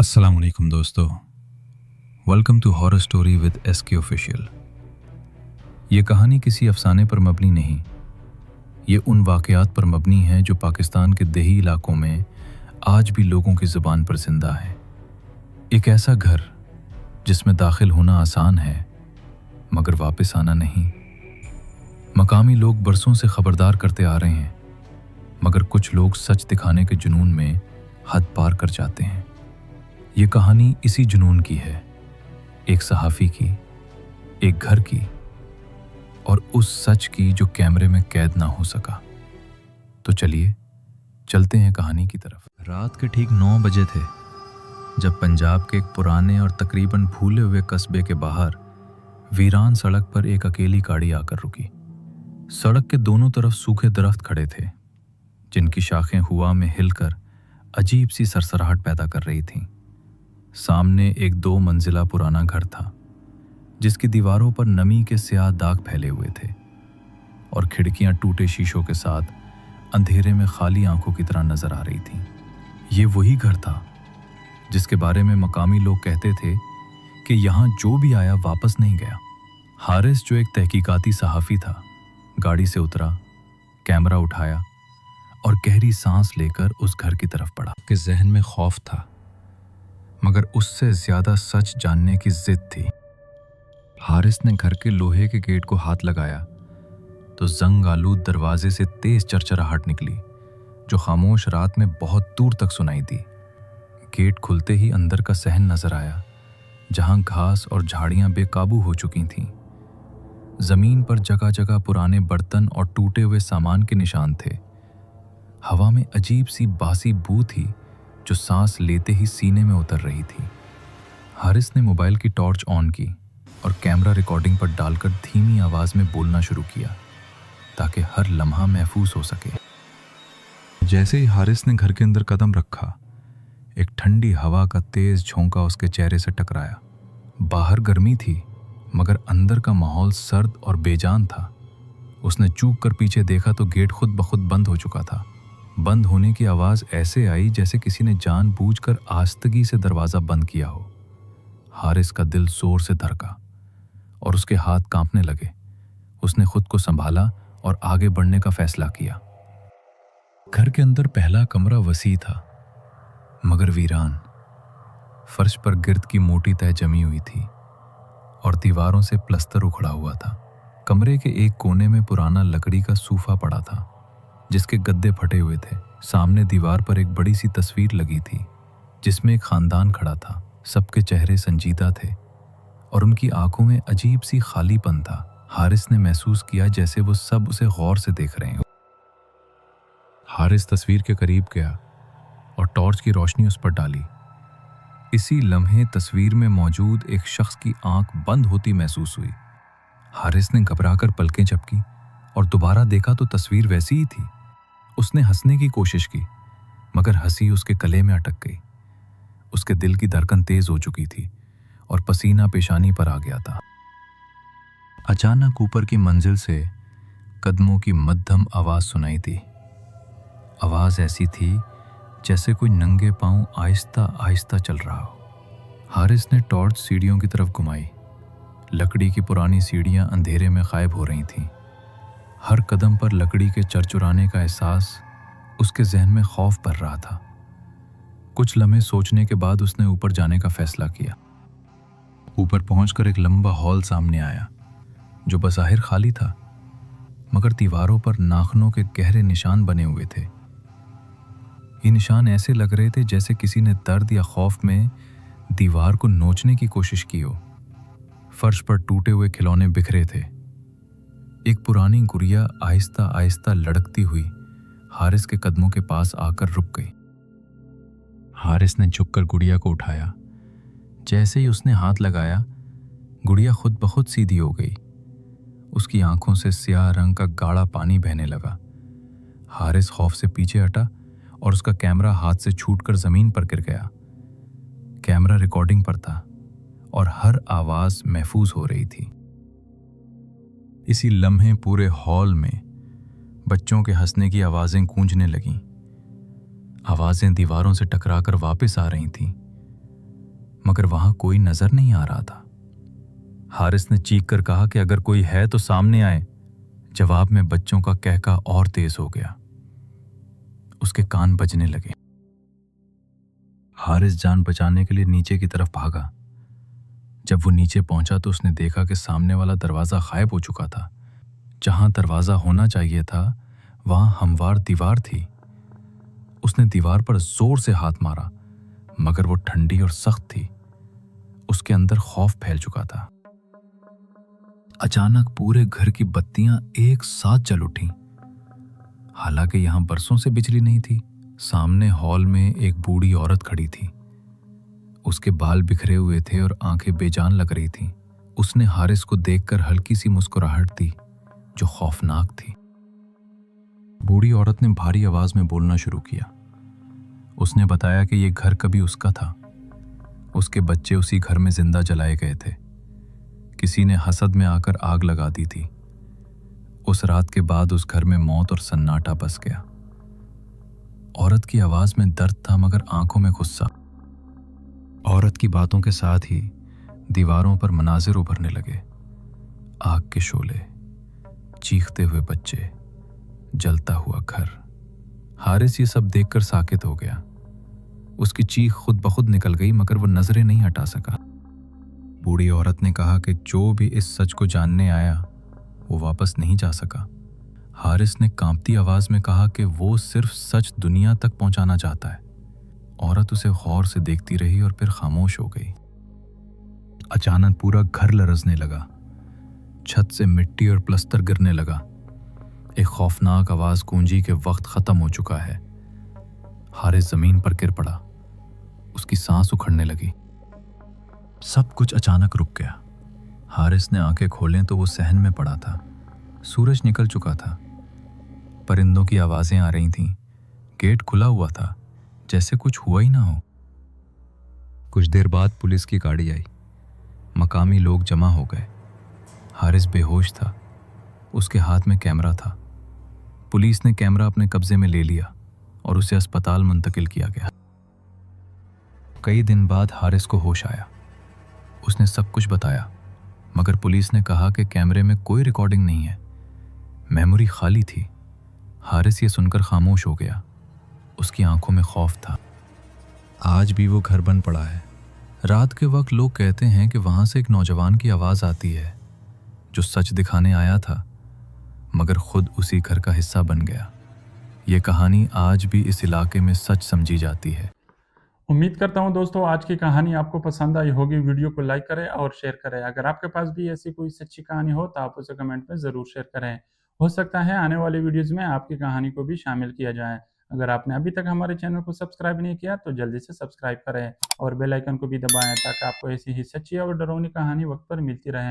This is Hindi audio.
अस्सलाम वालेकुम दोस्तों। Welcome to horror story with SK official. ये कहानी किसी अफसाने पर मबनी नहीं, ये उन वाक़यात पर मबनी है जो पाकिस्तान के देही इलाकों में आज भी लोगों की ज़ुबान पर जिंदा है। एक ऐसा घर जिसमें दाखिल होना आसान है मगर वापस आना नहीं। मकामी लोग बरसों से खबरदार करते आ रहे हैं, मगर कुछ लोग सच दिखाने के जुनून में हद पार कर जाते हैं। ये कहानी इसी जुनून की है, एक सहाफ़ी की, एक घर की और उस सच की जो कैमरे में कैद ना हो सका। तो चलिए चलते हैं कहानी की तरफ। रात के ठीक 9 बजे थे जब पंजाब के एक पुराने और तकरीबन भूले हुए कस्बे के बाहर वीरान सड़क पर एक अकेली गाड़ी आकर रुकी। सड़क के दोनों तरफ सूखे दरख्त खड़े थे जिनकी शाखें हवा में हिलकर अजीब सी सरसराहट पैदा कर रही थीं। सामने एक 2 मंजिला पुराना घर था जिसकी दीवारों पर नमी के स्याह दाग फैले हुए थे और खिड़कियां टूटे शीशों के साथ अंधेरे में खाली आंखों की तरह नजर आ रही थीं। ये वही घर था जिसके बारे में मकामी लोग कहते थे कि यहाँ जो भी आया वापस नहीं गया। हारिस, जो एक तहकीकाती सहाफ़ी था, गाड़ी से उतरा, कैमरा उठाया और गहरी सांस लेकर उस घर की तरफ बढ़ा। कि जहन में खौफ था मगर उससे ज्यादा सच जानने की जिद थी। हारिस ने घर के लोहे के गेट को हाथ लगाया तो जंग आलूद दरवाजे से तेज चरचराहट निकली जो खामोश रात में बहुत दूर तक सुनाई दी। गेट खुलते ही अंदर का सहन नजर आया जहां घास और झाड़ियां बेकाबू हो चुकी थीं। जमीन पर जगह जगह पुराने बर्तन और टूटे हुए सामान के निशान थे। हवा में अजीब सी बासी बू थी जो सांस लेते ही सीने में उतर रही थी। हारिस ने मोबाइल की टॉर्च ऑन की और कैमरा रिकॉर्डिंग पर डालकर धीमी आवाज में बोलना शुरू किया ताकि हर लम्हा महफूज हो सके। जैसे ही हारिस ने घर के अंदर कदम रखा, एक ठंडी हवा का तेज झोंका उसके चेहरे से टकराया। बाहर गर्मी थी मगर अंदर का माहौल सर्द और बेजान था। उसने चूक कर पीछे देखा तो गेट खुद ब खुद बंद हो चुका था। बंद होने की आवाज ऐसे आई जैसे किसी ने जानबूझकर आस्तगी से दरवाजा बंद किया हो। हारिस का दिल जोर से धड़का और उसके हाथ कांपने लगे। उसने खुद को संभाला और आगे बढ़ने का फैसला किया। घर के अंदर पहला कमरा वसी था मगर वीरान। फर्श पर गिर्द की मोटी तह जमी हुई थी और दीवारों से प्लस्तर उखड़ा हुआ था। कमरे के एक कोने में पुराना लकड़ी का सूफा पड़ा था जिसके गद्दे फटे हुए थे। सामने दीवार पर एक बड़ी सी तस्वीर लगी थी जिसमें एक खानदान खड़ा था। सबके चेहरे संजीदा थे और उनकी आंखों में अजीब सी खालीपन था। हारिस ने महसूस किया जैसे वो सब उसे गौर से देख रहे हैं। हारिस तस्वीर के करीब गया और टॉर्च की रोशनी उस पर डाली। इसी लम्हे तस्वीर में मौजूद एक शख्स की आंख बंद होती महसूस हुई। हारिस ने घबराकर पलकें झपकी और दोबारा देखा तो तस्वीर वैसी ही थी। उसने हंसने की कोशिश की मगर हंसी उसके गले में अटक गई। उसके दिल की धड़कन तेज हो चुकी थी और पसीना पेशानी पर आ गया था। अचानक ऊपर की मंजिल से कदमों की मध्यम आवाज सुनाई दी। आवाज ऐसी थी जैसे कोई नंगे पांव आहिस्ता आहिस्ता चल रहा हो। हारिस ने टॉर्च सीढ़ियों की तरफ घुमाई। लकड़ी की पुरानी सीढ़ियां अंधेरे में गायब हो रही थीं। हर कदम पर लकड़ी के चरचुराने का एहसास उसके जहन में खौफ भर रहा था। कुछ लम्हे सोचने के बाद उसने ऊपर जाने का फैसला किया। ऊपर पहुंचकर एक लंबा हॉल सामने आया जो बज़ाहिर खाली था मगर दीवारों पर नाखूनों के गहरे निशान बने हुए थे। ये निशान ऐसे लग रहे थे जैसे किसी ने दर्द या खौफ में दीवार को नोचने की कोशिश की हो। फर्श पर टूटे हुए खिलौने बिखरे थे। एक पुरानी गुड़िया आहिस्ता आहिस्ता लड़कती हुई हारिस के कदमों के पास आकर रुक गई। हारिस ने झुककर गुड़िया को उठाया। जैसे ही उसने हाथ लगाया, गुड़िया खुद ब खुद सीधी हो गई। उसकी आंखों से स्याह रंग का गाढ़ा पानी बहने लगा। हारिस खौफ से पीछे हटा और उसका कैमरा हाथ से छूटकर जमीन पर गिर गया। कैमरा रिकॉर्डिंग पर था और हर आवाज महफूज हो रही थी। इसी लम्हे पूरे हॉल में बच्चों के हंसने की आवाजें गूंजने लगीं। आवाजें दीवारों से टकराकर वापस आ रही थीं मगर वहां कोई नजर नहीं आ रहा था। हारिस ने चीख कर कहा कि अगर कोई है तो सामने आए। जवाब में बच्चों का कहका और तेज हो गया। उसके कान बजने लगे। हारिस जान बचाने के लिए नीचे की तरफ भागा। जब वो नीचे पहुंचा तो उसने देखा कि सामने वाला दरवाजा गायब हो चुका था। जहां दरवाजा होना चाहिए था वहां हमवार दीवार थी। उसने दीवार पर जोर से हाथ मारा, मगर वो ठंडी और सख्त थी। उसके अंदर खौफ फैल चुका था। अचानक पूरे घर की बत्तियां एक साथ जल उठीं। हालांकि यहां बरसों से बिजली नहीं थी। सामने हॉल में एक बूढ़ी औरत खड़ी थी। उसके बाल बिखरे हुए थे और आंखें बेजान लग रही थीं। उसने हारिस को देखकर हल्की सी मुस्कुराहट दी जो खौफनाक थी। बूढ़ी औरत ने भारी आवाज में बोलना शुरू किया। उसने बताया कि यह घर कभी उसका था। उसके बच्चे उसी घर में जिंदा जलाए गए थे। किसी ने हसद में आकर आग लगा दी थी। उस रात के बाद उस घर में मौत और सन्नाटा बस गया। औरत की आवाज में दर्द था मगर आंखों में गुस्सा। औरत की बातों के साथ ही दीवारों पर मनाजिर उभरने लगे। आग के शोले, चीखते हुए बच्चे, जलता हुआ घर। हारिस ये सब देखकर साकित हो गया। उसकी चीख खुद ब खुद निकल गई मगर वो नजरें नहीं हटा सका। बूढ़ी औरत ने कहा कि जो भी इस सच को जानने आया वो वापस नहीं जा सका। हारिस ने कांपती आवाज में कहा कि वो सिर्फ सच दुनिया तक पहुंचाना चाहता है। औरत उसे गौर से देखती रही और फिर खामोश हो गई। अचानक पूरा घर लरजने लगा। छत से मिट्टी और प्लास्टर गिरने लगा। एक खौफनाक आवाज गूंजी कि वक्त खत्म हो चुका है। हारिस जमीन पर गिर पड़ा। उसकी सांस उखड़ने लगी। सब कुछ अचानक रुक गया। हारिस ने आंखें खोलें तो वो सहन में पड़ा था। सूरज निकल चुका था। परिंदों की आवाजें आ रही थीं। गेट खुला हुआ था, जैसे कुछ हुआ ही ना हो। कुछ देर बाद पुलिस की गाड़ी आई। मकामी लोग जमा हो गए। हारिस बेहोश था। उसके हाथ में कैमरा था। पुलिस ने कैमरा अपने कब्जे में ले लिया और उसे अस्पताल मुंतकिल किया गया। कई दिन बाद हारिस को होश आया। उसने सब कुछ बताया, मगर पुलिस ने कहा कि कैमरे में कोई रिकॉर्डिंग नहीं है, मेमोरी खाली थी। हारिस ये सुनकर खामोश हो गया। उसकी आंखों में खौफ था। आज भी वो घर बन पड़ा है। रात के वक्त लोग कहते हैं कि वहां से एक नौजवान की आवाज आती है जो सच दिखाने आया था मगर खुद उसी घर का हिस्सा बन गया। ये कहानी आज भी इस इलाके में सच समझी जाती है। उम्मीद करता हूं दोस्तों आज की कहानी आपको पसंद आई होगी। वीडियो को लाइक करें और शेयर करें। अगर आपके पास भी ऐसी कोई सच्ची कहानी हो तो आप उसे कमेंट में ज़रूर शेयर करें। हो सकता है आने वाली वीडियोज़ में आपकी कहानी को भी शामिल किया जाए। अगर आपने अभी तक हमारे चैनल को सब्सक्राइब नहीं किया तो जल्दी से सब्सक्राइब करें और बेल आइकन को भी दबाएं ताकि आपको ऐसी ही सच्ची और डरावनी कहानी वक्त पर मिलती रहे।